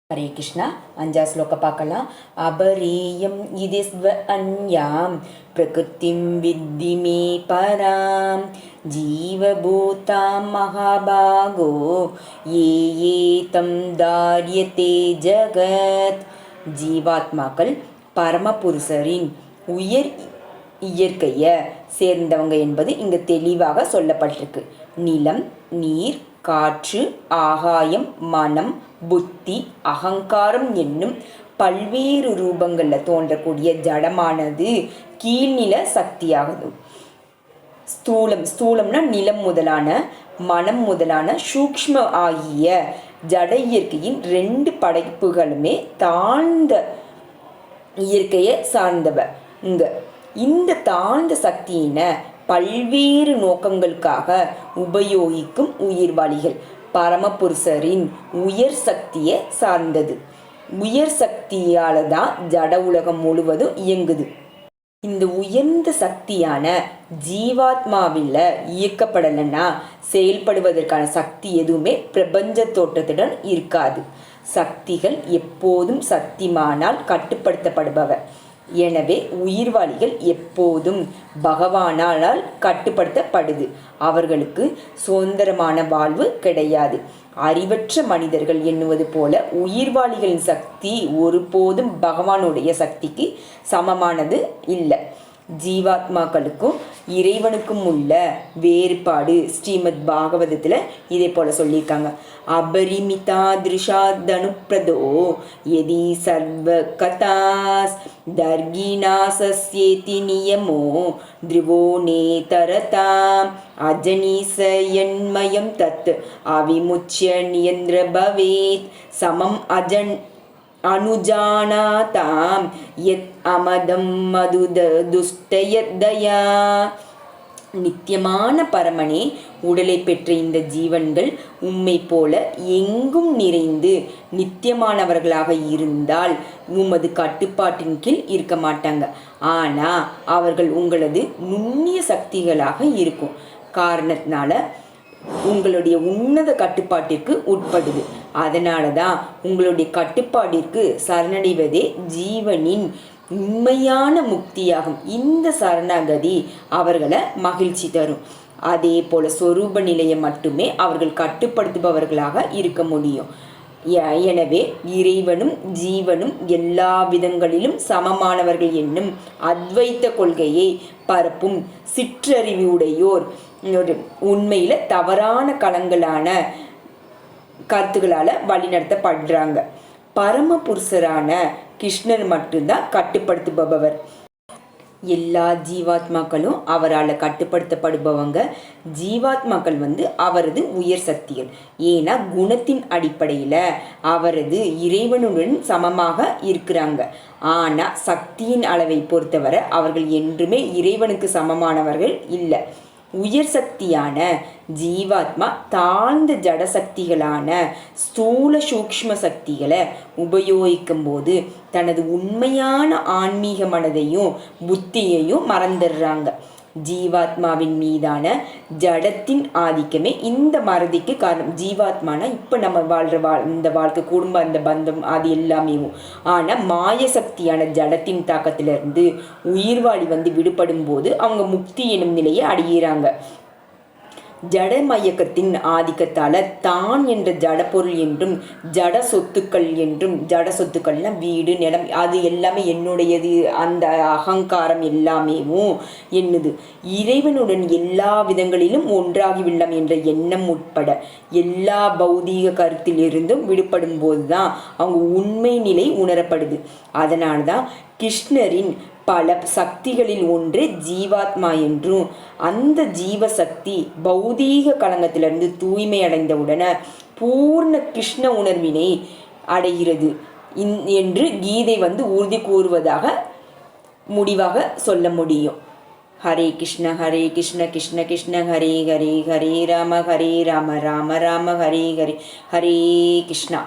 ஹரே கிருஷ்ணா. 5வது ஸ்லோகம் பார்க்கலாம். அபரீயம் இதிஸ்வ அன்யாம் பிரகிருதிம் வித்தி மே பராம் ஜீவபூதாம் மகாபாகோ ஏ ஏ தம் தாரியதே ஜகத். ஜீவாத்மாக்கள் பரமபுருஷரின் உயர் இயற்கையை சேர்ந்தவங்க என்பது இங்கு தெளிவாக சொல்லப்பட்டிருக்கு. நிலம், நீர், காற்று, ஆகாயம், மனம், புத்தி, அகங்காரம் என்னும் பல்வேறு ரூபங்களில் தோன்றக்கூடிய ஜடமானது கீழ்நில சக்தியாகுது. ஸ்தூலம்னா நிலம் முதலான, மனம் முதலான சூக்ஷ்ம ஆகிய ஜட இயற்கையின் 2 படைப்புகளுமே தாழ்ந்த இயற்கையை சார்ந்தவ. இந்த தாழ்ந்த சக்தியினை பல்வேறு நோக்கங்களுக்காக உபயோகிக்கும் உயிர்வாளிகள் பரமபுருஷரின் உயர் சக்தியை சார்ந்தது. உயர் சக்தியால தான் ஜட உலகம் முழுவதும் இயங்குது. இந்த உயர்ந்த சக்தியான ஜீவாத்மாவில் இயக்கப்படலைன்னா செயல்படுவதற்கான சக்தி எதுவுமே பிரபஞ்ச தோற்றத்துடன் இருக்காது. சக்திகள் எப்போதும் சக்திமானால் கட்டுப்படுத்தப்படுபவ. எனவே உயிர்வாளிகள் எப்போதும் பகவானால் கட்டுப்படுத்தப்படுது. அவர்களுக்கு சுதந்திரமான வாழ்வு கிடையாது. அறிவற்ற மனிதர்கள் எண்ணுவது போல உயிர்வாளிகளின் சக்தி ஒருபோதும் பகவானுடைய சக்திக்கு சமமானது இல்லை. ஜீவாத்மாக்களுக்கும் இறைவனுக்கும் உள்ள வேறுபாடு ஸ்ரீமத் பாகவதத்தில் இதே போல சொல்லியிருக்காங்க. அபரிமிதா திருஷாதனுப்ரதோ யதி சர்வ கதாஸ் தர்கினாசஸ்யேதி நியமோ த்ருவோ நேதரதாம் அஜனீசயன்மயம் தத் அவிமுச்ய நியந்திர பவேத் சமம் அனுஜானாதாம் யத் அமதம் மதுத துஷ்டயதயா. நித்தியமான பரமனே, உடலை பெற்ற இந்த ஜீவன்கள் உம்மை போல எங்கும் நிறைந்து நித்தியமானவர்களாக இருந்தால் உமது கட்டுப்பாட்டின் கீழ் இருக்க மாட்டாங்க. ஆனால் அவர்கள் உங்களது நுண்ணிய சக்திகளாக இருக்கும் காரணத்தினால உங்களுடைய உன்னத கட்டுப்பாட்டிற்கு உட்படுது. அதனால தான் உங்களுடைய கட்டுப்பாட்டிற்கு சரணடைவதே ஜீவனின் உண்மையான முக்தியாகும். இந்த சரணாகதி அவர்களை மகிழ்ச்சி தரும். அதே போல சொரூப நிலையை மட்டுமே அவர்கள் கட்டுப்படுத்துபவர்களாக இருக்க முடியும். எனவே இறைவனும் ஜீவனும் எல்லா விதங்களிலும் சமமானவர்கள் என்னும் அத்வைத்த கொள்கையை பரப்பும் சிற்றறிவுடையோர் உண்மையில தவறான களங்களான கருத்துக்களால் வழிநடத்தப்படுறாங்க. பரமபுருஷரான கிருஷ்ணர் மட்டும்தான் கட்டுப்படுத்துபவர். எல்லா ஜீவாத்மாக்களும் அவரால் கட்டுப்படுத்தப்படுபவங்க. ஜீவாத்மாக்கள் அவரது உயர் சக்திகள். ஏன்னா குணத்தின் அடிப்படையில் அவரது இறைவனுடன் சமமாக இருக்கிறாங்க. ஆனால் சக்தியின் அளவை பொறுத்தவரை அவர்கள் என்றுமே இறைவனுக்கு சமமானவர்கள் இல்லை. உயர் சக்தியான ஜீவாத்மா தாழ்ந்த ஜட சக்திகளான ஸ்தூல சூக்ஷ்ம சக்திகளை உபயோகிக்கும் போது தனது உண்மையான ஆன்மீக மனதையும் புத்தியையும் மறந்துடுறாங்க. ஜீவாத்மாவின் மீதான ஜடத்தின் ஆதிக்கமே இந்த மறதிக்கு காரணம். ஜீவாத்மானா இப்போ நம்ம வாழ்கிற இந்த வாழ்க்கை, குடும்ப அந்த பந்தம், அது எல்லாமே. ஆனால் மாய சக்தியான ஜடத்தின் தாக்கத்திலிருந்து உயிர்வாளி விடுபடும் போது அவங்க முக்தி எனும் நிலையை அடைகிறாங்க. ஜட மயக்கத்தின் ஆதிக்கத்தால் தான் என்ற ஜட பொருள் என்றும் ஜட சொத்துக்கள் என்றும், ஜட சொத்துக்கள்னா வீடு, நிலம், அது எல்லாமே என்னுடையது, அந்த அகங்காரம் எல்லாமேவும் எண்ணுது. இறைவனுடன் எல்லா விதங்களிலும் ஒன்றாகிவிடலாம் என்ற எண்ணம் உட்பட எல்லா பௌதீக கருத்திலிருந்தும் விடுபடும் போது தான் அவங்க உண்மை நிலை உணரப்படுது. அதனால தான் கிருஷ்ணரின் பல சக்திகளில் ஒன்று ஜீவாத்மா என்றும், அந்த ஜீவசக்தி பௌதீக களங்கத்திலிருந்து தூய்மை அடைந்தவுடனே பூர்ண கிருஷ்ண உணர்வினை அடைகிறது என்று கீதை உறுதி கூறுவதாக முடிவாக சொல்ல முடியும். ஹரே கிருஷ்ண ஹரே கிருஷ்ண கிருஷ்ண கிருஷ்ண ஹரே ஹரே ஹரே ராம ராம ராம ஹரே ஹரே ஹரே கிருஷ்ணா.